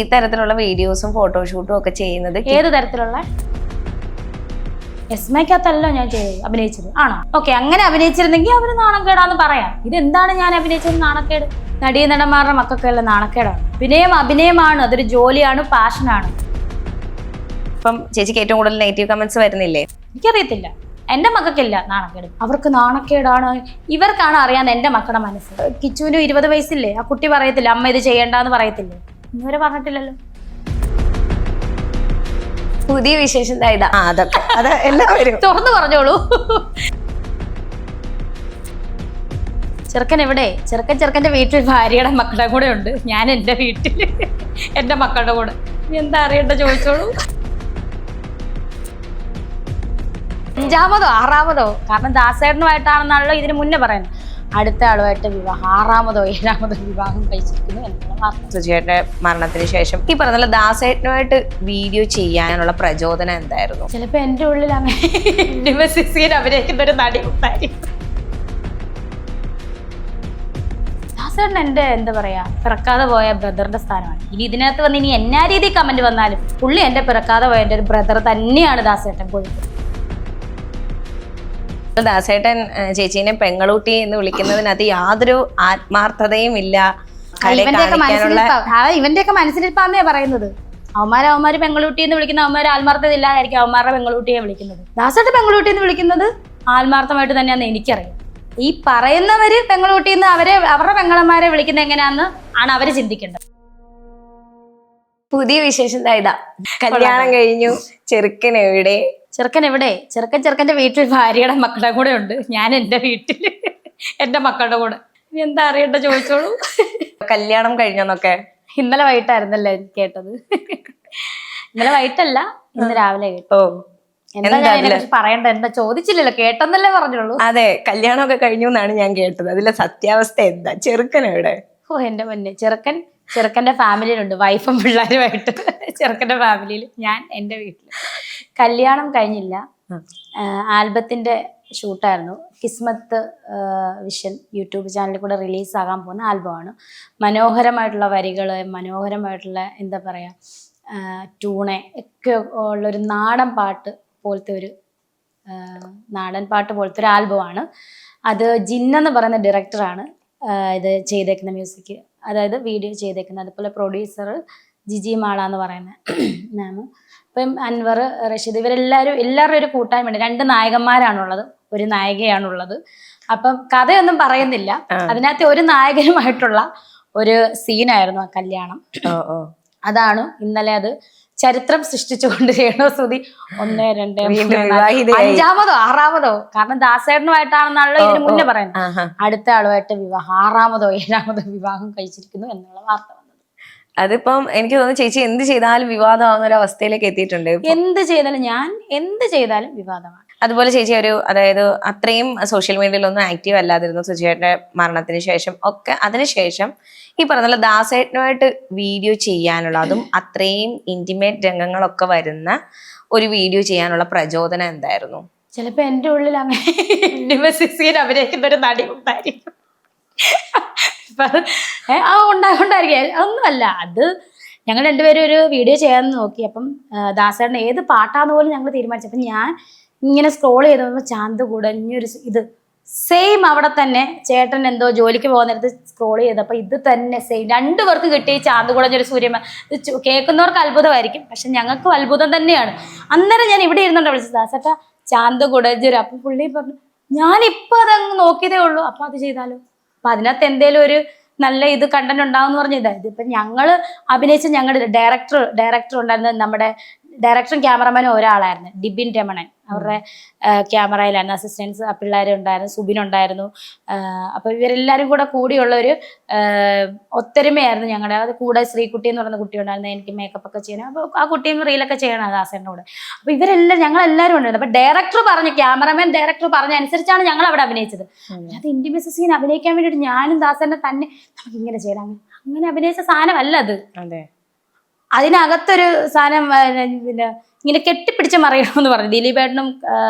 ഈ തരത്തിലുള്ള വീഡിയോസും ഫോട്ടോഷൂട്ടും ഒക്കെ ചെയ്യുന്നത് ഏത് തരത്തിലുള്ള? എസ്മയ്ക്കകത്തല്ലോ ഞാൻ അഭിനയിച്ചത് ആണോ? ഓക്കെ, അങ്ങനെ അഭിനയിച്ചിരുന്നെങ്കിൽ അവര് നാണക്കേടാന്ന് പറയാം. ഇതെന്താണ് ഞാൻ അഭിനയിച്ചത് നാണക്കേട്? നടീനടന്മാരുടെ മക്കൾക്കെല്ലാം നാണക്കേടാണ്. അഭിനയമാണ്, അതൊരു ജോലിയാണ്, പാഷനാണ്. ഇപ്പം ചേച്ചിക്ക് ഏറ്റവും കൂടുതൽ നെഗറ്റീവ് കമന്റ്സ് വരുന്നില്ലേ? എനിക്കറിയത്തില്ല, എന്റെ മക്കൾക്കില്ല നാണക്കേട്. അവർക്ക് നാണക്കേടാണ്, ഇവർക്കാണ് അറിയാൻ എന്റെ മക്കളുടെ മനസ്സ്. കിച്ചുവിന് 20 വയസ്സില്ലേ, ആ കുട്ടി പറയത്തില്ല അമ്മ ഇത് ചെയ്യണ്ടെന്ന് പറയത്തില്ലേ? ഇന്നുവരെ പറഞ്ഞിട്ടില്ലല്ലോ. പുതിയ വിശേഷം അതൊക്കെ അത് എല്ലാവരും തുറന്നു പറഞ്ഞോളൂ. ചെറുക്കൻ എവിടെ? ചെറുക്കന്റെ വീട്ടിൽ ഭാര്യയുടെ മക്കളുടെ കൂടെ ഉണ്ട്, ഞാൻ എന്റെ വീട്ടിൽ എന്റെ മക്കളുടെ കൂടെ. എന്താ അറിയണ്ട ചോദിച്ചോളൂ. 5-മതോ 6-മതോ, കാരണം ദാസേട്ടനുമായിട്ടാണെന്നാണല്ലോ ഇതിന് മുന്നേ പറയുന്നത്. അടുത്ത ആളുമായിട്ട് വിവാഹം, 6-മതോ 7-മതോ വിവാഹം കഴിച്ചിരിക്കുന്നു എന്നുള്ള വാർത്ത. സുജിയുടെ മരണത്തിന് ശേഷം ഈ പറഞ്ഞ ദാസേട്ടനുമായിട്ട് വീഡിയോ ചെയ്യാനുള്ള പ്രചോദനം എന്തായിരുന്നു? ചിലപ്പോ എന്റെ ഉള്ളിൽ അങ്ങനെ അഭിനയിക്കുന്ന ഒരു നടി ഉണ്ടായിരിക്കും. ദാസേട്ടൻ എന്റെ എന്താ പറയാ, പിറക്കാതെ പോയ ബ്രദറിന്റെ സ്ഥാനമാണ്. ഇതിനകത്ത് വന്ന് ഇനി എന്നാ രീതി കമന്റ് വന്നാലും പുള്ളി എന്റെ പിറക്കാതെ പോയ എന്റെ ഒരു ബ്രദർ തന്നെയാണ് ദാസേട്ടൻ. കോഴിക്കോട് ദാസേട്ടൻ ചേച്ചീനെ പെങ്ങളൂട്ടി എന്ന് വിളിക്കുന്നതിനകത്ത് യാതൊരു ആത്മാർത്ഥതയും ഇല്ല. ഇവന്റെയൊക്കെ മനസ്സിലിരിപ്പാന്നേ പറയുന്നത്. അവന്മാര് പെങ്ങളൂട്ടി എന്ന് വിളിക്കുന്ന അവന്മാര് ആത്മാർത്ഥത ഇല്ലാതായിരിക്കും അവന്മാരുടെ പെങ്ങളൂട്ടിയെ വിളിക്കുന്നത്. ദാസേട്ടൻ പെങ്ങളൂട്ടി എന്ന് വിളിക്കുന്നത് ആത്മാർത്ഥമായിട്ട് തന്നെയാന്ന് എനിക്കറിയാം. ഈ പറയുന്നവര് പെങ്ങളൂട്ടി എന്ന് അവരുടെ പെങ്ങളന്മാരെ വിളിക്കുന്നത് എങ്ങനെയാന്ന് ആണ് അവര് ചിന്തിക്കേണ്ടത്. പുതിയ വിശേഷം കല്യാണം കഴിഞ്ഞു, ചെറുക്കൻ എവിടെ? ചെറുക്കന്റെ വീട്ടിൽ ഭാര്യയുടെ മക്കളുടെ കൂടെ ഉണ്ട്, ഞാൻ എന്റെ വീട്ടിൽ എന്റെ മക്കളുടെ കൂടെ. എന്താ അറിയണ്ട ചോദിച്ചോളൂ. കല്യാണം കഴിഞ്ഞോന്നൊക്കെ ഇന്നലെ വൈകിട്ടായിരുന്നല്ലേ കേട്ടത്? ഇന്നലെ വൈകിട്ടല്ല, ഇന്ന് രാവിലെ കേട്ടോ. എന്താ പറയണ്ട? എന്താ ചോദിച്ചില്ലല്ലോ, കേട്ടെന്നല്ലേ പറഞ്ഞോളൂ. അതെ, കല്യാണമൊക്കെ കഴിഞ്ഞു എന്നാണ് ഞാൻ കേട്ടത്. അതിലെ സത്യാവസ്ഥ എന്താ? ചെറുക്കൻ എവിടെ? ഓ എന്റെ മുന്നേ ചെറുക്കന്റെ ഫാമിലിയിലുണ്ട്, വൈഫും പിള്ളേരുമായിട്ട്. ചെറുക്കന്റെ ഫാമിലിയിൽ, ഞാൻ എന്റെ വീട്ടിൽ. കല്യാണം കഴിഞ്ഞില്ല, ആൽബത്തിന്റെ ഷൂട്ടായിരുന്നു. കിസ്മത്ത് വിഷൻ യൂട്യൂബ് ചാനലിൽ കൂടെ റിലീസാകാൻ പോകുന്ന ആൽബമാണ്. മനോഹരമായിട്ടുള്ള വരികൾ, മനോഹരമായിട്ടുള്ള എന്താ പറയുക, ട്യൂണെ ഒക്കെ ഉള്ളൊരു നാടൻ പാട്ട് പോലത്തെ ഒരു ആൽബമാണ്. അത് ജിന്നെന്ന് പറയുന്ന ഡയറക്ടറാണ് ഇത് ചെയ്തേക്കുന്ന മ്യൂസിക്, അതായത് വീഡിയോ ചെയ്തേക്കുന്നത്. അതുപോലെ പ്രൊഡ്യൂസർ ജിജി മാള എന്ന് പറയുന്ന മാം. ഇപ്പം അൻവർ, റഷീദ്, എല്ലാവരും ഒരു കൂട്ടായ്മയുണ്ട്. 2 നായകന്മാരാണുള്ളത്, ഒരു നായികയാണുള്ളത്. അപ്പം കഥയൊന്നും പറയുന്നില്ല. അതിനകത്ത് ഒരു നായകനുമായിട്ടുള്ള ഒരു സീനായിരുന്നു ആ കല്യാണം. അതാണ് ഇന്നലെ. അത് ചരിത്രം സൃഷ്ടിച്ചുകൊണ്ട് രേണുസുതി 1, 2, 3, 5-മതോ 6-മതോ, കാരണം ദാസേട്ടനുമായിട്ടാണെന്നാണല്ലോ ഇതിന് മുന്നേ പറയുന്നത്. അടുത്ത ആളുമായിട്ട് വിവാഹം, 6-മതോ 7-മതോ വിവാഹം കഴിച്ചിരിക്കുന്നു എന്നുള്ള വാർത്ത വന്നത്. അതിപ്പം എനിക്ക് തോന്നുന്നു ചേച്ചി എന്ത് ചെയ്താലും വിവാദമാവുന്ന ഒരു അവസ്ഥയിലേക്ക് എത്തിയിട്ടുണ്ട്. ഞാൻ എന്ത് ചെയ്താലും വിവാദമാണ്. അതുപോലെ ചേച്ചി അതായത് അത്രയും സോഷ്യൽ മീഡിയയിലൊന്നും ആക്റ്റീവ് അല്ലാതിരുന്നു സുജിയുടെ മരണത്തിന് ശേഷം ഒക്കെ. അതിനുശേഷം ഈ പറഞ്ഞ ദാസേട്ടനുമായിട്ട് വീഡിയോ ചെയ്യാനുള്ള, അതും അത്രയും ഇന്റിമേറ്റ് രംഗങ്ങളൊക്കെ വരുന്ന ഒരു വീഡിയോ ചെയ്യാനുള്ള പ്രചോദനം എന്തായിരുന്നു? ചിലപ്പോ എന്റെ ഉള്ളിൽ അങ്ങനെ അഭിനയിക്കുന്ന ഒരു നടി ഉണ്ടായിരിക്കും. ഉണ്ടായിരിക്കും, അതൊന്നുമല്ല. അത് ഞങ്ങൾ രണ്ടുപേരും ഒരു വീഡിയോ ചെയ്യാൻ നോക്കി. അപ്പം ദാസേട്ടൻ ഏത് പാട്ടാന്ന് പോലും ഞങ്ങൾ തീരുമാനിച്ചു. അപ്പം ഞാൻ ഇങ്ങനെ സ്ക്രോൾ ചെയ്ത് ചാന്ത് കുടഞ്ഞൊരു ഇത് സെയിം അവിടെ തന്നെ ചേട്ടൻ എന്തോ ജോലിക്ക് പോകുന്ന നേരത്ത് സ്ക്രോൾ ചെയ്തപ്പോൾ ഇത് തന്നെ സെയിം 2 പേർക്ക് കിട്ടി. ചാന്ത് കുടഞ്ഞൊരു സൂര്യമ്മ. ഇത് കേൾക്കുന്നവർക്ക് അത്ഭുതമായിരിക്കും, പക്ഷെ ഞങ്ങൾക്കും അത്ഭുതം തന്നെയാണ്. അന്നേരം ഞാൻ ഇവിടെ ഇരുന്നുകൊണ്ട് വിളിച്ചത്, ദാസേട്ടാ ചാന്ത് കുടഞ്ഞൊരു. അപ്പം പുള്ളി പറഞ്ഞു, ഞാനിപ്പോൾ അതങ്ങ് നോക്കിയതേ ഉള്ളൂ, അപ്പം അത് ചെയ്താലോ, അപ്പം അതിനകത്ത് എന്തേലും ഒരു നല്ല ഇത് കണ്ടന്റ് ഉണ്ടാവും എന്ന് പറഞ്ഞ ഇതായത്. ഇപ്പം ഞങ്ങൾ അഭിനയിച്ച ഞങ്ങളുടെ ഡയറക്ടർ ഉണ്ടായിരുന്നത്, നമ്മുടെ ഡയറക്ടറും ക്യാമറമാനും ഒരാളായിരുന്നു, ഡിബിൻ രമണൻ. അവരുടെ ക്യാമറയിലായിരുന്നു അസിസ്റ്റൻസ്. ആ പിള്ളേരുണ്ടായിരുന്നു, സുബിനുണ്ടായിരുന്നു. അപ്പോൾ ഇവരെല്ലാവരും കൂടിയുള്ള ഒരു ഒത്തൊരുമയായിരുന്നു ഞങ്ങളുടെ. അത് കൂടെ ശ്രീകുട്ടി എന്ന് പറയുന്ന കുട്ടി ഉണ്ടായിരുന്നു, എനിക്ക് മേക്കപ്പ് ഒക്കെ ചെയ്യണം. അപ്പോൾ ആ കുട്ടിയും റീലൊക്കെ ചെയ്യണം ദാസേൻ്റെ കൂടെ. അപ്പോൾ ഞങ്ങളെല്ലാവരും ഉണ്ടായിരുന്നു. അപ്പോൾ ഡയറക്ടർ പറഞ്ഞ അനുസരിച്ചാണ് ഞങ്ങൾ അവിടെ അഭിനയിച്ചത്. അത് ഇന്റിമേറ്റ് സീൻ അഭിനയിക്കാൻ വേണ്ടിയിട്ട് ഞാനും ദാസേൻ്റെ തന്നെ നമുക്ക് ഇങ്ങനെ ചെയ്യണം, അങ്ങനെ അഭിനയിച്ച സാധനമല്ല അത്. അതിനകത്തൊരു സാധനം പിന്നെ ഇങ്ങനെ കെട്ടിപ്പിടിച്ച് മറിയണമെന്ന് പറഞ്ഞു ദിലീപേട്ടനും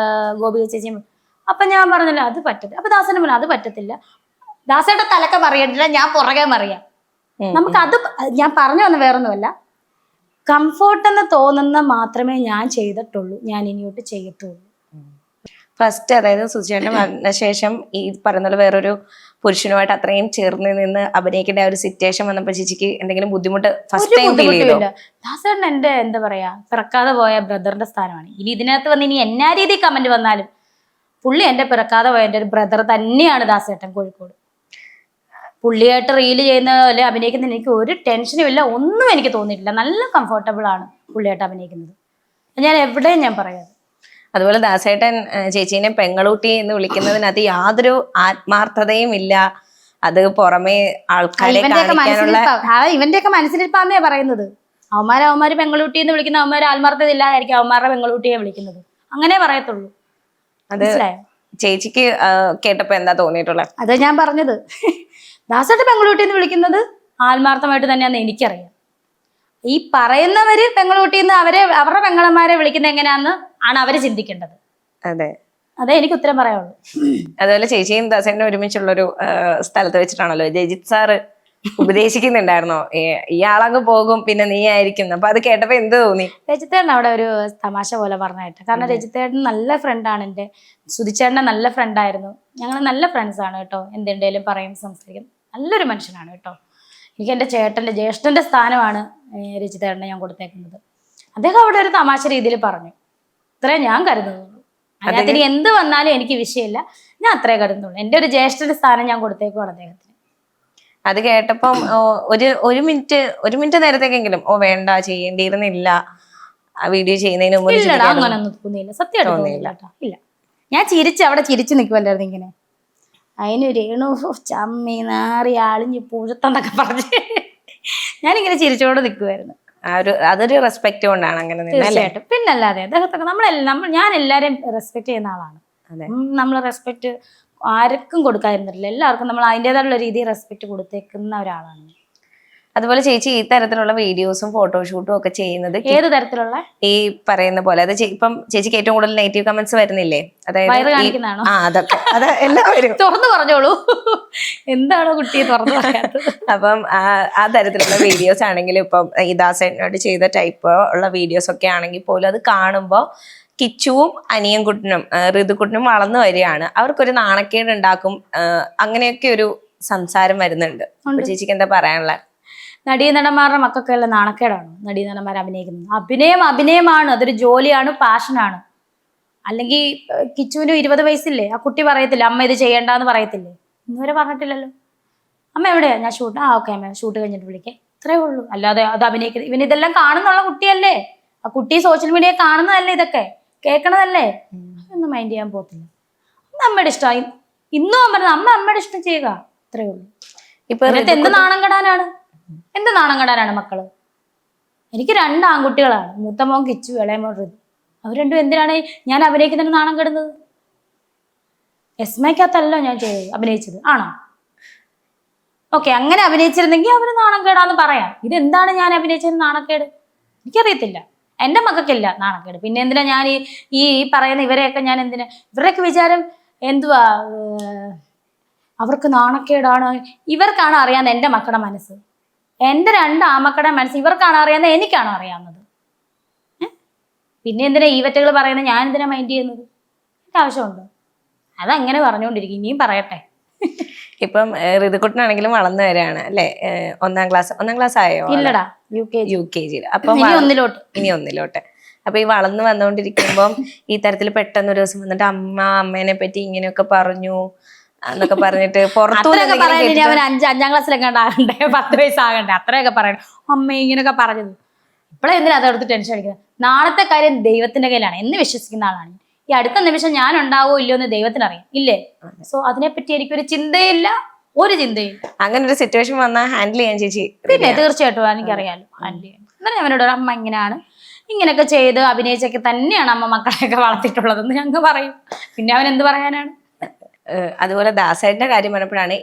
ഗോപിക ചേച്ചിയും. അപ്പം ഞാൻ പറഞ്ഞല്ലോ അത് പറ്റത്തില്ല. അപ്പം ദാസേട്ടൻ പറഞ്ഞു അത് പറ്റത്തില്ല, ദാസേട്ടൻ തലക്ക മറിയണ്ടില്ല, ഞാൻ പുറകെ മറിയാം. നമുക്ക് അത് ഞാൻ പറഞ്ഞു വന്ന വേറൊന്നുമല്ല, കംഫോർട്ട് എന്ന് തോന്നുന്ന മാത്രമേ ഞാൻ ചെയ്തിട്ടുള്ളൂ, ഞാൻ ഇനിയോട്ട് ചെയ്യത്തുള്ളൂ. ഫസ്റ്റ് അതായത് സുചേട്ടന്റെ മരണശേഷം ഈ പറയുന്ന വേറൊരു പുരുഷനുമായിട്ട് അത്രയും ചേർന്ന് നിന്ന് അഭിനയിക്കേണ്ട ആ ഒരു സിറ്റുവേഷൻ വന്നപ്പോൾ ചേച്ചിക്ക് എന്തെങ്കിലും ബുദ്ധിമുട്ട് ഫസ്റ്റ് ടൈം ഫീൽ ചെയ്തോ? ദാസേട്ടൻ എന്റെ എന്താ പറയാ പിറക്കാതെ പോയ ബ്രദറിന്റെ സ്ഥാനമാണ്. ഇനി ഇതിനകത്ത് വന്ന് ഇനി എന്നാ രീതി കമന്റ് വന്നാലും പുള്ളി എന്റെ പിറക്കാതെ പോയ എന്റെ ഒരു ബ്രദർ തന്നെയാണ് ദാസേട്ടൻ കോഴിക്കോട്. പുള്ളിയായിട്ട് റീല് ചെയ്യുന്ന പോലെ അഭിനയിക്കുന്ന എനിക്ക് ഒരു ടെൻഷനും ഇല്ല, ഒന്നും എനിക്ക് തോന്നിയിട്ടില്ല. നല്ല കംഫർട്ടബിൾ ആണ് പുള്ളിയായിട്ട് അഭിനയിക്കുന്നത്. ഞാൻ എവിടെയും ഞാൻ പറയാം. അതുപോലെ ദാസേട്ടൻ ചേച്ചീനെ പെങ്ങളൂട്ടി എന്ന് വിളിക്കുന്നതിനകത്ത് യാതൊരു ആത്മാർത്ഥതയും ഇല്ല. അത് പുറമെ ആൾക്കാരെ കാണിക്കാനുള്ള ഇവന്റെയൊക്കെ മനസ്സിലിരിപ്പാന്നേ പറയുന്നത്. അവന്മാര് പെങ്ങളൂട്ടി എന്ന് വിളിക്കുന്ന അവന്മാര് ആത്മാർത്ഥത ഇല്ലാതായിരിക്കും അവന്മാരുടെ പെങ്ങളൂട്ടിയെ വിളിക്കുന്നത്. അങ്ങനെ പറയത്തുള്ളൂ. അത് ചേച്ചിക്ക് കേട്ടപ്പോ എന്താ തോന്നിയിട്ടുള്ളത്? അത് ഞാൻ പറഞ്ഞത്, ദാസേട്ടൻ പെങ്ങളൂട്ടി എന്ന് വിളിക്കുന്നത് ആത്മാർത്ഥമായിട്ട് തന്നെയാന്ന് എനിക്കറിയാം. ഈ പറയുന്നവര് പെങ്ങളൂട്ടിന്ന് അവരുടെ പെങ്ങളന്മാരെ വിളിക്കുന്നത് എങ്ങനെയാന്ന് ആണ് അവര് ചിന്തിക്കേണ്ടത്. അതേ എനിക്ക് ഉത്തരം പറയാനുള്ളൂ. അതുപോലെ ചേച്ചിയും ദാസേട്ടനും ഒരുമിച്ചുള്ളൊരു സ്ഥലത്ത് വെച്ചിട്ടാണല്ലോ രജിത് സാറ് ഉപദേശിക്കുന്നുണ്ടായിരുന്നോ ഇയാളങ്ങ് പോകും പിന്നെ നീ ആയിരിക്കും? അപ്പൊ അത് കേട്ടപ്പോ എന്ത് തോന്നി? രജിത്തേട്ടൻ അവിടെ ഒരു തമാശ പോലെ പറഞ്ഞായിട്ട്, കാരണം രജിത്തേട്ടൻ നല്ല ഫ്രണ്ടാണ്, എൻ്റെ സുധിച്ചേട്ടൻ്റെ നല്ല ഫ്രണ്ടായിരുന്നു. ഞങ്ങൾ നല്ല ഫ്രണ്ട്സാണ് കേട്ടോ. എന്തുണ്ടേലും പറയും, സംസാരിക്കും. നല്ലൊരു മനുഷ്യനാണ് കേട്ടോ. എനിക്ക് എൻ്റെ ജ്യേഷ്ഠൻ്റെ സ്ഥാനമാണ് രജിത്തേട്ടനെ ഞാൻ കൊടുത്തേക്കുന്നത്. അദ്ദേഹം അവിടെ ഒരു തമാശ രീതിയിൽ പറഞ്ഞു. ഇത്രേ ഞാൻ കരുതുന്നുള്ളൂ. അതിന് എന്ത് വന്നാലും എനിക്ക് വിഷയമില്ല, ഞാൻ അത്രേ കരുതുന്നുള്ളൂ. എൻ്റെ ഒരു ജ്യേഷ്ഠന്റെ സ്ഥാനം ഞാൻ കൊടുത്തേക്കുവാണ് അദ്ദേഹത്തിന്. അത് കേട്ടപ്പം ഒരു മിനിറ്റ് നേരത്തേക്കെങ്കിലും വേണ്ട ചെയ്യേണ്ടിയിരുന്നില്ല വീഡിയോ ചെയ്യുന്നതിന് മുമ്പ് അങ്ങനൊന്നും തോന്നിയില്ല, സത്യമായിട്ട് തോന്നിയില്ല കേട്ടോ. ഇല്ല, ഞാൻ അവിടെ ചിരിച്ചു നിൽക്കുമല്ലായിരുന്നു ഇങ്ങനെ. അതിന് രേണു ചമ്മി നാറി ആളിഞ്ഞ് പൂജത്തെന്നൊക്കെ പറഞ്ഞ് ഞാനിങ്ങനെ ചിരിച്ചോണ്ട് നിൽക്കുമായിരുന്നു. അതൊരു റെസ്പെക്ട് കൊണ്ടാണ് അങ്ങനെ. തീർച്ചയായിട്ടും, പിന്നല്ലാതെ അദ്ദേഹത്തൊക്കെ ഞാൻ എല്ലാരെയും റെസ്പെക്ട് ചെയ്യുന്ന ആളാണ്. നമ്മൾ റെസ്പെക്ട് ആർക്കും കൊടുക്കാതിരുന്നിട്ടില്ല. എല്ലാവർക്കും നമ്മൾ അതിൻ്റെതായുള്ള രീതിയിൽ റെസ്പെക്ട് കൊടുത്തേക്കുന്ന ഒരാളാണ്. അതുപോലെ ചേച്ചി ഈ തരത്തിലുള്ള വീഡിയോസും ഫോട്ടോഷൂട്ടും ഒക്കെ ചെയ്യുന്നത് ഏത് തരത്തിലുള്ള? ഈ പറയുന്ന പോലെ അത് ഇപ്പം ചേച്ചിക്ക് ഏറ്റവും കൂടുതൽ നെഗറ്റീവ് കമന്റ്സ് വരുന്നില്ലേ? അതായത് അതൊക്കെ എല്ലാവരും തുറന്നു പറഞ്ഞോളൂ, എന്താണോ കുട്ടിയെ തുറന്നു പറയാത്തത്. അപ്പം ആ തരത്തിലുള്ള വീഡിയോസ് ആണെങ്കിലും ഇപ്പം ഈ ദാസേട്ടനോട് ചെയ്ത ടൈപ്പ് ഉള്ള വീഡിയോസ് ഒക്കെ ആണെങ്കിൽ പോലും അത് കാണുമ്പോൾ കിച്ചുവും അനിയൻകുട്ടനും ഋതുക്കുട്ടനും വളർന്നു വരികയാണ്. അവർക്കൊരു നാണക്കേട് ഉണ്ടാക്കും, അങ്ങനെയൊക്കെ ഒരു സംസാരം വരുന്നുണ്ട്. ചേച്ചിക്ക് എന്താ പറയാനുള്ളത്? നടീനടന്മാരുടെ മക്കൾക്കല്ല നാണക്കേടാണ് നടീനടന്മാർ അഭിനയിക്കുന്നത്. അഭിനയമാണ്, അതൊരു ജോലിയാണ്, പാഷനാണ്. അല്ലെങ്കിൽ കിച്ചുവിന് 20 വയസ്സില്ലേ, ആ കുട്ടി പറയത്തില്ല അമ്മ ഇത് ചെയ്യണ്ടെന്ന് പറയത്തില്ലേ? ഇന്നുവരെ പറഞ്ഞിട്ടില്ലല്ലോ. അമ്മ എവിടെയാ? ഞാൻ ഷൂട്ട്. ഓക്കെ അമ്മ ഷൂട്ട് കഴിഞ്ഞിട്ട് വിളിക്കേ, ഇത്രേ ഉള്ളൂ. അല്ലാതെ അത് അഭിനയിക്കുന്നത്, ഇവൻ ഇതെല്ലാം കാണുന്നുള്ള കുട്ടിയല്ലേ, ആ കുട്ടി സോഷ്യൽ മീഡിയ കാണുന്നതല്ലേ, ഇതൊക്കെ കേൾക്കണതല്ലേ, ഒന്നും മൈൻഡ് ചെയ്യാൻ പോകത്തില്ല. അമ്മയുടെ ഇഷ്ടമായി. ഇന്നും പറഞ്ഞത് അമ്മയുടെ ഇഷ്ടം ചെയ്യുക, ഇത്രേ ഉള്ളൂ. ഇപ്പൊ എന്ത് നാണം കെടാനാണ് മക്കള്? എനിക്ക് 2 ആൺകുട്ടികളാണ്, മൂത്ത മോൻ കിച്ചു, ഇളയമോൻ ഋതു. അവർ രണ്ടും എന്തിനാണ് ഞാൻ അഭിനയിക്കുന്നതിന് നാണം കെടുന്നത്? എസ്മയ്ക്കകത്തല്ലോ ഞാൻ അഭിനയിച്ചത്, ആണോ? ഓക്കെ, അങ്ങനെ അഭിനയിച്ചിരുന്നെങ്കിൽ അവര് നാണം കേടാന്ന് പറയാം. ഇതെന്താണ് ഞാൻ അഭിനയിച്ചതിന് നാണക്കേട്? എനിക്കറിയത്തില്ല. എൻ്റെ മക്കൾക്കില്ല നാണക്കേട്. പിന്നെ എന്തിനാ ഞാൻ ഈ പറയുന്ന ഇവരെയൊക്കെ ഞാൻ എന്തിനാ? ഇവരുടെയൊക്കെ വിചാരം എന്തുവാ, അവർക്ക് നാണക്കേടാണ്. ഇവർക്കാണ് അറിയാവുന്നത് എൻ്റെ മക്കളുടെ മനസ്സ്. എൻ്റെ 2 ആമക്കളുടെ മനസ്സ് ഇവർക്കാണ് അറിയാവുന്നത്, എനിക്കാണോ അറിയാവുന്നത്? പിന്നെ എന്തിനാ ഈ വറ്റകൾ പറയുന്നത്? ഞാൻ എന്തിനാ മൈൻഡ് ചെയ്യുന്നത്? എനിക്ക് ആവശ്യമുണ്ടോ? അതങ്ങനെ പറഞ്ഞുകൊണ്ടിരിക്കും, ഇനിയും പറയട്ടെ. ഇപ്പം ഋതുക്കുട്ടനാണെങ്കിലും വളർന്നു വരികയാണ് അല്ലെ? 1ാം ക്ലാസ് ആയോ? ഇല്ലടാ, UKG. അപ്പം ഇനി ഒന്നിലോട്ട്. അപ്പൊ ഈ വളർന്നു വന്നുകൊണ്ടിരിക്കുമ്പം ഈ തരത്തിൽ പെട്ടെന്ന് ഒരു ദിവസം വന്നിട്ട് അമ്മേനെ പറ്റി ഇങ്ങനെയൊക്കെ പറഞ്ഞു എന്നൊക്കെ പറഞ്ഞിട്ട് പുറത്തു 5ാം ക്ലാസ്സിലൊക്കെ ആകണ്ടേ, 10 വയസ്സാകണ്ടേ, അത്രയൊക്കെ പറയണം. അമ്മ ഇങ്ങനെയൊക്കെ പറഞ്ഞത് ഇപ്പോഴെ എന്തിനാ അതെടുത്ത് ടെൻഷൻ അടിക്കുന്നത്? നാളത്തെ കാര്യം ദൈവത്തിന്റെ കയ്യിലാണ് എന്ന് വിശ്വസിക്കുന്ന ആളാണ്. ഈ അടുത്ത നിമിഷം ഞാൻ ഉണ്ടാവോ ഇല്ലയോ എന്ന് ദൈവത്തിനറിയാം, ഇല്ലേ? സോ അതിനെപ്പറ്റി എനിക്കൊരു ചിന്തയില്ല, ഒരു ചിന്തയും. അങ്ങനെ ഒരു സിറ്റുവേഷൻ വന്നാൽ ഹാൻഡിൽ ചെയ്യാൻ ചേച്ചി? പിന്നെ തീർച്ചയായിട്ടും എനിക്കറിയാലോ ഹാൻഡിൽ ചെയ്യാൻ. എന്നാലും അവനോട് അമ്മ ഇങ്ങനെയൊക്കെ ചെയ്ത് അഭിനയിച്ചൊക്കെ തന്നെയാണ് അമ്മ മക്കളെയൊക്കെ വളർത്തിയിട്ടുള്ളതെന്ന് ഞങ്ങൾ പറയും. പിന്നെ അവൻ എന്ത് പറയാനാണ്? അതുപോലെ ദാസേട്ടന്റെ കാര്യം പറഞ്ഞപ്പോഴാണ്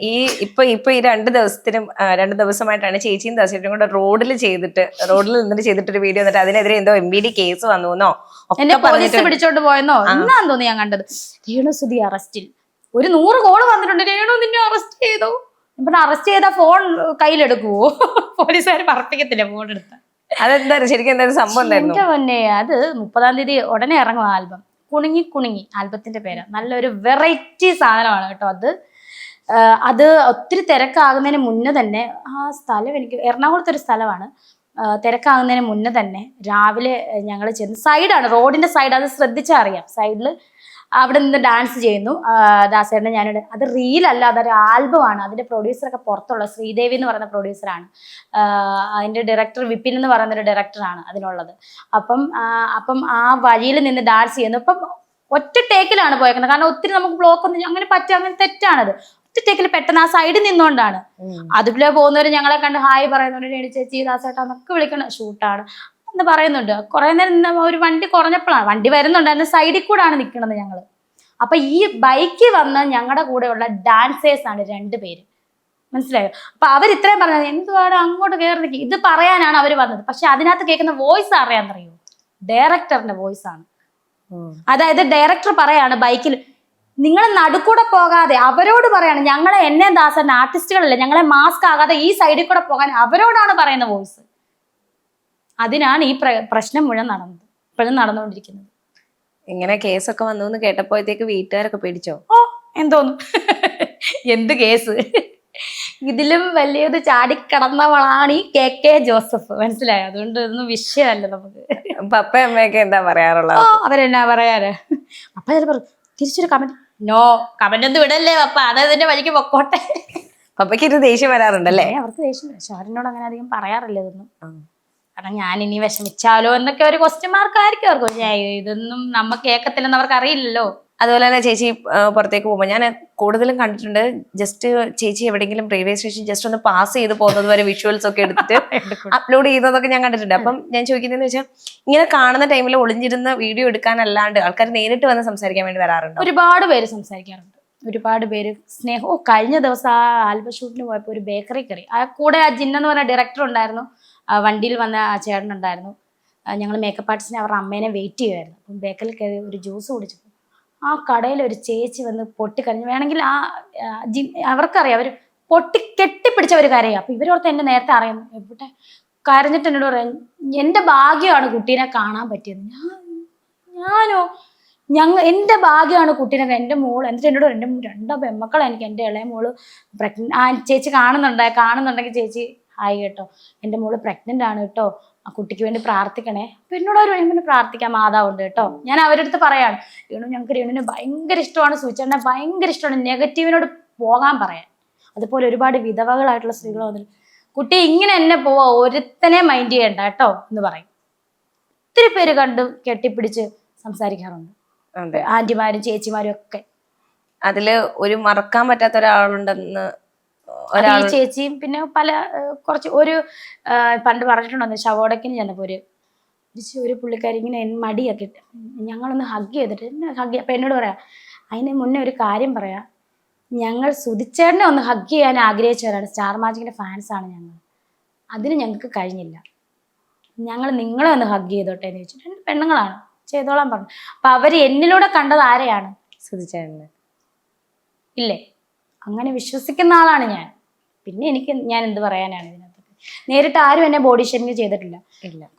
ഇപ്പൊ ഈ 2 ദിവസമായിട്ടാണ് ചേച്ചിയും ദാസേട്ടനും കൂടെ റോഡിൽ നിന്നിട്ട് ചെയ്തിട്ടൊരു വീഡിയോ വന്നിട്ട് അതിനെതിരെ എന്തോ MBD കേസ് വന്നുവെന്നോ എന്നെ പോലീസ് പിടിച്ചോണ്ട് പോയെന്നോ എന്നാന്ന് തോന്നി ഞാൻ കണ്ടത്. രേണുസുതി അറസ്റ്റിൽ, ഒരു 100 കോള് വന്നിട്ടുണ്ട്. രേണു നിന്നെ അറസ്റ്റ് ചെയ്തു. ഇപ്പൊ അറസ്റ്റ് ചെയ്താൽ ഫോൺ കയ്യിലെടുക്കുവോ? പോലീസുകാർ പറപ്പിക്കത്തില്ല ഫോൺ എടുത്ത. അതെന്തായിരുന്നു ശരിക്കും എന്തായാലും സംഭവം എന്തായിരുന്നു? എന്റെ പൊന്നെ, അത് 30-ാം തീയതി ഉടനെ ഇറങ്ങും ആൽബം. കുണുങ്ങി കുണുങ്ങി ആൽബത്തിന്റെ പേര്. നല്ലൊരു വെറൈറ്റി സാധനമാണ് കേട്ടോ അത്. അത് ഒത്തിരി തിരക്കാകുന്നതിന് മുന്നേ തന്നെ, ആ സ്ഥലം എനിക്ക് എറണാകുളത്തെ ഒരു സ്ഥലമാണ്. തിരക്കാകുന്നതിന് മുന്നേ തന്നെ രാവിലെ ഞങ്ങൾ ചെന്ന്, സൈഡാണ്, റോഡിന്റെ സൈഡ്, അത് ശ്രദ്ധിച്ചാൽ അറിയാം. സൈഡിൽ അവിടെ നിന്ന് ഡാൻസ് ചെയ്യുന്നു ദാസേട്ടനെ ഞാനിവിടെ. അത് റീലല്ല, അതൊരു ആൽബമാണ്. അതിന്റെ പ്രൊഡ്യൂസറൊക്കെ പുറത്തുള്ള ശ്രീദേവി എന്ന് പറയുന്ന പ്രൊഡ്യൂസറാണ്. അതിന്റെ ഡയറക്ടർ വിപിൻ എന്ന് പറയുന്ന ഒരു ഡയറക്ടറാണ് അതിനുള്ളത്. അപ്പം ആ വഴിയിൽ നിന്ന് ഡാൻസ് ചെയ്യുന്നു. അപ്പം ഒറ്റ ടേക്കിലാണ് പോയേക്കുന്നത്. കാരണം ഒത്തിരി നമുക്ക് ബ്ലോക്ക് ഒന്നും അങ്ങനെ അങ്ങനെ തെറ്റാണത്. ഒറ്റ ടേക്കിൽ പെട്ടെന്ന് ആ സൈഡിൽ നിന്നുകൊണ്ടാണ്. അതുപോലെ പോകുന്നവര് ഞങ്ങളെ കണ്ട് ഹായ് പറയുന്നുണ്ട്, ചേച്ചി ദാസേട്ടാ എന്നൊക്കെ വിളിക്കണം, ഷൂട്ടാണ് എന്ന് പറയുന്നുണ്ട്. കുറെ നേരം ഒരു വണ്ടി കുറഞ്ഞപ്പോഴാണ്, വണ്ടി വരുന്നുണ്ടായിരുന്നു, സൈഡിൽ കൂടാണ് നിൽക്കുന്നത് ഞങ്ങള്. അപ്പൊ ഈ ബൈക്ക് വന്ന ഞങ്ങളുടെ കൂടെയുള്ള ഡാൻസേഴ്സ് ആണ് 2 പേര്, മനസ്സിലായോ? അപ്പൊ അവർ ഇത്രയും പറഞ്ഞത് എന്തുവാണ് അങ്ങോട്ട് കയറി നിൽക്കുക, ഇത് പറയാനാണ് അവർ വന്നത്. പക്ഷെ അതിനകത്ത് കേൾക്കുന്ന വോയിസ് അറിയാന്നറിയോ? ഡയറക്ടറിന്റെ വോയിസ് ആണ്. അതായത് ഡയറക്ടർ പറയാണ് ബൈക്കിൽ, നിങ്ങൾ നടുക്കൂടെ പോകാതെ അവരോട് പറയാണ്, ഞങ്ങളെ എന്നെ ദാസൻ ആർട്ടിസ്റ്റുകളല്ലേ, ഞങ്ങളെ മാസ്ക് ആകാതെ ഈ സൈഡിൽ കൂടെ പോകാൻ അവരോടാണ് പറയുന്ന വോയിസ്. അതിനാണ് ഈ പ്രശ്നം മുഴുവൻ ഇപ്പോഴും നടന്നുകൊണ്ടിരിക്കുന്നത്. ഇങ്ങനെ കേസൊക്കെ വന്നു എന്ന് കേട്ടപ്പോഴത്തേക്ക് വീട്ടുകാരൊക്കെ പേടിച്ചോ? ഓ എന്തോന്നു, എന്ത് കേസ്? ഇതിലും വലിയത് ചാടിക്കടന്നവളാണ് ഈ KK ജോസഫ്, മനസ്സിലായോ? അതുകൊണ്ട് ഇതൊന്നും വിഷയമല്ല നമുക്ക്. പപ്പ അമ്മയൊക്കെ എന്താ പറയാറുള്ളത്? അവരെന്നാ പറയാറ്? അപ്പൊ തിരിച്ചൊരു കമന്റ്, നോ കമന്റ് ഒന്നും വിടല്ലേ പപ്പ, അതതിന്റെ വഴിക്ക് പൊക്കോട്ടെ. പപ്പയ്ക്ക് ഒരു ദേഷ്യം വരാറുണ്ടല്ലേ? അവർക്ക് ദേഷ്യം, പക്ഷെ അവരെന്നോട് അങ്ങനെ അധികം പറയാറില്ല ഇതൊന്നും. കാരണം ഞാൻ ഇനി വിഷമിച്ചാലോ എന്നൊക്കെ ഒരു ക്വസ്റ്റ്യൻ മാർക്ക് ആയിരിക്കും അവർക്ക്. ഇതൊന്നും നമ്മ കേൾക്കത്തില്ലെന്ന് അവർക്ക് അറിയില്ലല്ലോ. അതുപോലെ തന്നെ ചേച്ചി പുറത്തേക്ക് പോകുമ്പോൾ ഞാൻ കൂടുതലും കണ്ടിട്ടുണ്ട്, ജസ്റ്റ് ചേച്ചി എവിടെയെങ്കിലും റെയിൽവേ സ്റ്റേഷൻ ജസ്റ്റ് ഒന്ന് പാസ് ചെയ്ത് പോകുന്നത് വരെ വിഷ്വൽസ് ഒക്കെ എടുത്തിട്ട് അപ്ലോഡ് ചെയ്യുന്നതൊക്കെ ഞാൻ കണ്ടിട്ടുണ്ട്. അപ്പം ഞാൻ ചോദിക്കുന്നതെന്ന് വെച്ചാൽ, ഇങ്ങനെ കാണുന്ന ടൈമിൽ ഒളിഞ്ഞിരുന്ന വീഡിയോ എടുക്കാനല്ലാണ്ട് ആൾക്കാർ നേരിട്ട് വന്ന് സംസാരിക്കാൻ വേണ്ടി വരാറുണ്ട്? ഒരുപാട് പേര് സംസാരിക്കാറുണ്ട്, ഒരുപാട് പേര് സ്നേഹം. കഴിഞ്ഞ ദിവസം ആ ആൽബം ഷൂട്ടിന് പോയപ്പോൾ ഒരു ബേക്കറി കയറി, ആ കൂടെ ആ ജിന്നെന്ന് പറഞ്ഞ ഡയറക്ടർ ഉണ്ടായിരുന്നു, വണ്ടിയിൽ വന്ന ആ ചേട്ടനുണ്ടായിരുന്നു. ഞങ്ങൾ മേക്കപ്പ് ആർട്ടിസ്റ്റിനെ അവരുടെ അമ്മേനെ വെയിറ്റ് ചെയ്യുമായിരുന്നു. അപ്പം ബേക്കറിൽ കയറി ഒരു ജ്യൂസ് കുടിച്ചപ്പോൾ ആ കടയിൽ ഒരു ചേച്ചി വന്ന് പൊട്ടിക്കരഞ്ഞു. വേണമെങ്കിൽ ആ അവർക്കറിയാം, അവർ കെട്ടിപ്പിടിച്ചവർ കരയുക. അപ്പൊ ഇവരോർത്ത് എന്നെ നേരത്തെ അറിയുന്നു, എവിടെ കരഞ്ഞിട്ട് എന്നോട് പറയാം, എൻ്റെ ഭാഗ്യമാണ് കുട്ടീനെ കാണാൻ പറ്റിയത്. ഞാനോ എൻ്റെ ഭാഗ്യമാണ് കുട്ടീനെ, എൻ്റെ മോള്. എന്നിട്ട് എന്നോട് എൻ്റെ 2 പെമ്മക്കളെ എനിക്ക്, എൻ്റെ ഇളയ മോള് പ്രഗ്നന്റ്. ചേച്ചി കാണുന്നുണ്ടെങ്കിൽ ചേച്ചി ഹായ് കേട്ടോ, എൻ്റെ മോള് പ്രഗ്നന്റ് ആണ് കേട്ടോ, ആ കുട്ടിക്ക് വേണ്ടി പ്രാർത്ഥിക്കണേ. അപ്പൊ എന്നോട് ഒരു വേണമെങ്കിൽ പ്രാർത്ഥിക്കാൻ മാതാവുണ്ട് കേട്ടോ. ഞാൻ അവരുടെ അടുത്ത് പറയാണ്, ഞങ്ങൾക്ക് രേണുവിനെ ഭയങ്കര ഇഷ്ടമാണ്, സൂചിച്ചേട്ടനെ ഭയങ്കര ഇഷ്ടമാണ്, നെഗറ്റീവിനോട് പോകാൻ പറയാൻ. അതുപോലെ ഒരുപാട് വിധവകളായിട്ടുള്ള സ്ത്രീകൾ വന്നിട്ട്, കുട്ടി ഇങ്ങനെ എന്നെ പോവാ, ഒരുത്തനെ മൈൻഡ് ചെയ്യണ്ട കേട്ടോ എന്ന് പറയും. ഒത്തിരി പേര് കണ്ട് കെട്ടിപ്പിടിച്ച് സംസാരിക്കാറുണ്ട്, ആന്റിമാരും ചേച്ചിമാരും ഒക്കെ. അതില് ഒരു മറക്കാൻ പറ്റാത്ത ഒരാളുണ്ടെന്ന് ചേച്ചിയും പിന്നെ കുറച്ച് പണ്ട് പറഞ്ഞിട്ടുണ്ടോ, ശവോടക്കിന് ചെന്നപ്പോ ഒരു പുള്ളിക്കാരി ഇങ്ങനെ മടിയൊക്കെ ഇട്ട് ഞങ്ങളൊന്ന് ഹഗ് ചെയ്തിട്ട് എന്നെ ഹഗ്. അപ്പൊ എന്നോട് പറയാം, അതിന് മുന്നേ ഒരു കാര്യം പറയാം, ഞങ്ങൾ സുധിച്ചേട്ടനെ ഒന്ന് ഹഗ് ചെയ്യാൻ ആഗ്രഹിച്ചവരാണ്, സ്റ്റാർ മാജിക്കിന്റെ ഫാൻസാണ് ഞങ്ങൾ, അതിന് ഞങ്ങൾക്ക് കഴിഞ്ഞില്ല, ഞങ്ങൾ നിങ്ങളെ ഒന്ന് ഹഗ് ചെയ്തോട്ടെ എന്ന് ചോദിച്ചിട്ട് 2 പെണ്ണുങ്ങളാണ്, ചെയ്തോളാൻ പറഞ്ഞു. അപ്പൊ അവര് എന്നിലൂടെ കണ്ടത് ആരെയാണ്? സുധിച്ചേട്ടനെ. ഇല്ലേ? അങ്ങനെ വിശ്വസിക്കുന്ന ആളാണ് ഞാൻ. പിന്നെ ഞാൻ എന്ത് പറയാനാണ് ഇതിനകത്ത്? നേരിട്ട് ആരും എന്നെ ബോഡി ഷേമിങ് ചെയ്തിട്ടില്ല.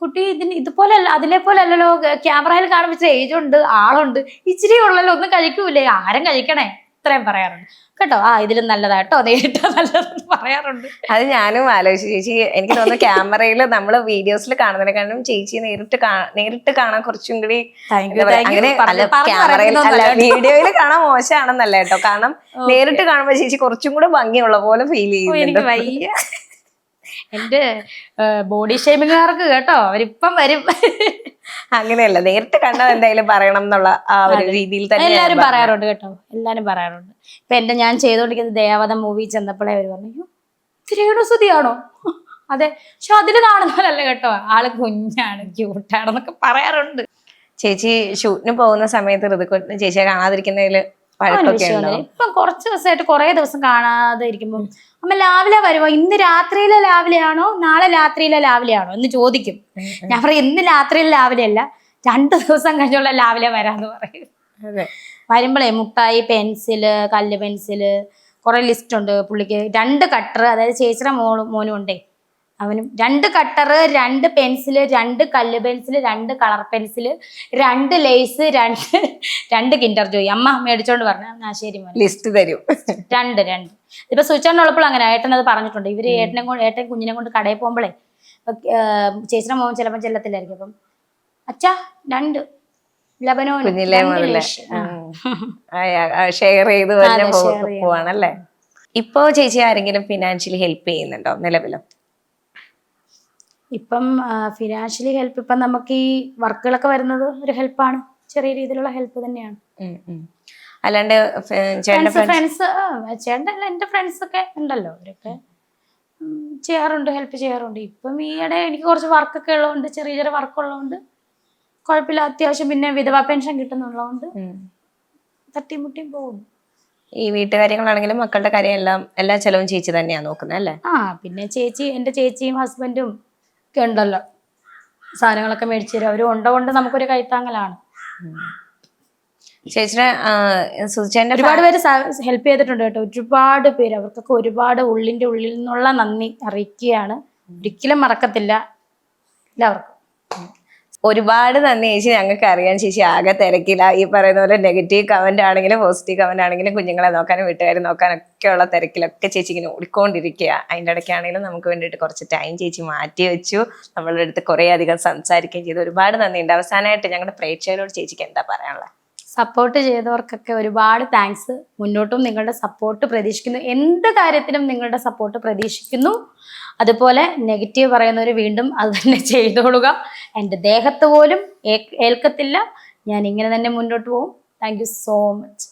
കുട്ടി ഇതുപോലെ അല്ല, അതിലെ പോലെ അല്ലല്ലോ, ക്യാമറയിൽ കാണുമ്പോൾ ഏജ് ഉണ്ട്, ആളുണ്ട്, ഇച്ചിരി ഉള്ളല്ലോ, ഒന്നും കഴിക്കൂലേ, ആരും കഴിക്കണേ, ഇത്രയും പറയാറുണ്ട് കേട്ടോ. ഇതിലും നല്ലതാട്ടോ, നേരിട്ട് നല്ലതെന്ന് പറയാറുണ്ട്. അത് ഞാനും ആലോചിച്ചു ചേച്ചി. എനിക്ക് തോന്നുന്നു ക്യാമറയിൽ നമ്മള് വീഡിയോസിൽ കാണുന്നതിനെക്കാളും ചേച്ചി നേരിട്ട് കാണാൻ കുറച്ചും കൂടി, അങ്ങനെ ക്യാമറയിൽ അല്ല വീഡിയോയിൽ കാണാൻ മോശമാണെന്നല്ല കേട്ടോ, കാരണം നേരിട്ട് കാണുമ്പോ ചേച്ചി കുറച്ചും കൂടെ ഭംഗിയുള്ള പോലെ ഫീൽ ചെയ്യും. എനിക്ക് വയ്യ, എന്റെ ബോഡി ഷേമിങ്ങുകാർക്ക് കേട്ടോ, അവരിപ്പം വരും. അങ്ങനെയല്ല, നേരിട്ട് കണ്ടാൽ എന്തായാലും പറയണം എന്നുള്ള ആ ഒരു രീതിയിൽ തന്നെ എല്ലാരും പറയാറുണ്ട് കേട്ടോ, എല്ലാരും പറയാറുണ്ട്. ഇപ്പൊ ഞാൻ ചെയ്തോണ്ടിരിക്കുന്ന ദേവത മൂവി ചെന്നപ്പോഴേ അവര് പറഞ്ഞു, രേണു സുധിയാണോ? അതെ, പക്ഷെ അതില് കാണുന്നതല്ല കേട്ടോ, ആള് കുഞ്ഞാണ്, ക്യൂട്ടാണെന്നൊക്കെ പറയാറുണ്ട്. ചേച്ചി ഷൂട്ടിന് പോകുന്ന സമയത്ത് ഋതുക്കുട്ടിന് ചേച്ചിയെ കാണാതിരിക്കുന്നതില് ഇപ്പം കുറച്ച് ദിവസമായിട്ട് കുറെ ദിവസം കാണാതെ ഇരിക്കുമ്പോ അമ്മ രാവിലെ വരുമോ, ഇന്ന് രാത്രിയിലെ രാവിലെയാണോ നാളെ രാത്രിയിലെ രാവിലെയാണോ എന്ന് ചോദിക്കും. ഞാൻ പറയും ഇന്ന് രാത്രിയിലെ രാവിലെ അല്ല, 2 ദിവസം കഴിഞ്ഞുള്ള രാവിലെ വരാന്ന് പറയും. വരുമ്പോഴേ മുട്ടായി, പെൻസില്, കല്ല് പെൻസില്, കുറെ ലിസ്റ്റ് ഉണ്ട് പുള്ളിക്ക്. 2 കട്ടർ, അതായത് ചേച്ചിയുടെ മോനും ഉണ്ടേ, അവനും 2 കട്ടറ്, 2 പെൻസില്, 2 കല്ല് pencil, 2 colour pencil, 2 lays, 2 Kinder Joy. അമ്മ മേടിച്ചോണ്ട് പറഞ്ഞു. ആ ശരി മോനെ. ലിസ്റ്റ് തരും. 2 ഇപ്പൊ സ്വിച്ചാണ്ടുള്ളപ്പോൾ അങ്ങനെ ഏട്ടൻ അത് പറഞ്ഞിട്ടുണ്ട്. ഇവര് ഏട്ടൻ കുഞ്ഞിനെ കൊണ്ട് കടയിൽ പോകുമ്പോഴേ ചേച്ചിയുടെ മോൻ ചിലപ്പോൾ ചെല്ലത്തില്ലായിരിക്കും. അപ്പം അച്ഛാ 2 ലബനോന് കുഞ്ഞിലേ 2 മുതലേ ലേശ്. ഷെയർ ചെയ്ത് തന്നെ share ചെയ്യാൻ പോവാണല്ലേ. ഇപ്പോ ചേച്ചി ആരെങ്കിലും ഫിനാൻഷ്യലി ഹെൽപ്പ് ചെയ്യുന്നുണ്ടോ നിലവിലും? ഇപ്പം ഫിനാൻഷ്യലി ഹെൽപ്പ് ഇപ്പം നമുക്ക് ഈ വർക്കുകളൊക്കെ വരുന്നത് ഒരു ഹെൽപ്പാണ്. ചെറിയ രീതിയിലുള്ള ഹെൽപ്പ് തന്നെയാണ്. അല്ലാണ്ട് ചേട്ടന്റെ ഫ്രണ്ട്സ് ചേട്ടനല്ല, എൻ്റെ ഫ്രണ്ട്സ് ഒക്കെ ഉണ്ടല്ലോ, അവരൊക്കെ ചെയ്യാറുണ്ട്, ഹെൽപ്പ് ചെയ്യാറുണ്ട്. ഇപ്പം ഈയിടെ എനിക്ക് കുറച്ച് വർക്കൊക്കെ ഉള്ളതുകൊണ്ട്, ചെറിയ ചെറിയ വർക്ക് ഉള്ളതുകൊണ്ട് കുഴപ്പമില്ല. അത്യാവശ്യം പിന്നെ വിധവാ പെൻഷൻ കിട്ടുന്നുള്ളതുകൊണ്ട് തട്ടിമുട്ടിയും പോകും. ഈ വീട്ടുകാര്യങ്ങളാണെങ്കിലും മക്കളുടെ കാര്യം എല്ലാ ചെലവും ചേച്ചി തന്നെയാ നോക്കുന്നത് അല്ലേ? പിന്നെ എൻ്റെ ചേച്ചിയും ഹസ്ബൻഡും ഒക്കെ ഉണ്ടല്ലോ, സാധനങ്ങളൊക്കെ മേടിച്ചു തരും. അവരും ഉണ്ടകൊണ്ട് നമുക്കൊരു കൈത്താങ്ങലാണ്. ചേച്ചിയുടെ സുചേന്റെ ഒരുപാട് പേര് ഹെൽപ്പ് ചെയ്തിട്ടുണ്ട് കേട്ടോ. ഒരുപാട് പേര്, അവർക്കൊക്കെ ഒരുപാട് ഉള്ളിൽ നിന്നുള്ള നന്ദി അറിയിക്കുകയാണ്. ഒരിക്കലും മറക്കത്തില്ല എല്ലാവർക്കും. ഒരുപാട് നന്ദി ചേച്ചി. ഞങ്ങൾക്ക് അറിയാം ചേച്ചി ആകെ തിരക്കില്ല. ഈ പറയുന്ന പോലെ നെഗറ്റീവ് കമന്റ് ആണെങ്കിലും പോസിറ്റീവ് കമന്റ് ആണെങ്കിലും കുഞ്ഞുങ്ങളെ നോക്കാനും വീട്ടുകാരെ നോക്കാനൊക്കെ ഉള്ള തിരക്കിലൊക്കെ ചേച്ചി ഇങ്ങനെ ഓടിക്കൊണ്ടിരിക്കുക. അതിൻ്റെ ഇടയ്ക്കാണെങ്കിലും നമുക്ക് വേണ്ടിയിട്ട് കുറച്ച് ടൈം ചേച്ചി മാറ്റി വെച്ചു. നമ്മളുടെ അടുത്ത് കുറേ അധികം സംസാരിക്കുകയും ചെയ്തു. ഒരുപാട് നന്ദിയുണ്ട്. അവസാനമായിട്ട് ഞങ്ങളുടെ പ്രേക്ഷകരോട് ചേച്ചിക്ക് എന്താ പറയാനുള്ളത്? സപ്പോർട്ട് ചെയ്തവർക്കൊക്കെ ഒരുപാട് താങ്ക്സ്. മുന്നോട്ടും നിങ്ങളുടെ സപ്പോർട്ട് പ്രതീക്ഷിക്കുന്നു. എന്ത് കാര്യത്തിനും നിങ്ങളുടെ സപ്പോർട്ട് പ്രതീക്ഷിക്കുന്നു. അതുപോലെ നെഗറ്റീവ് പറയുന്നവർ വീണ്ടും അത് തന്നെ ചെയ്തോളുക. എൻ്റെ ദേഹത്ത് പോലും ഏൽക്കത്തില്ല. ഞാൻ ഇങ്ങനെ തന്നെ മുന്നോട്ട് പോകും. Thank you so much.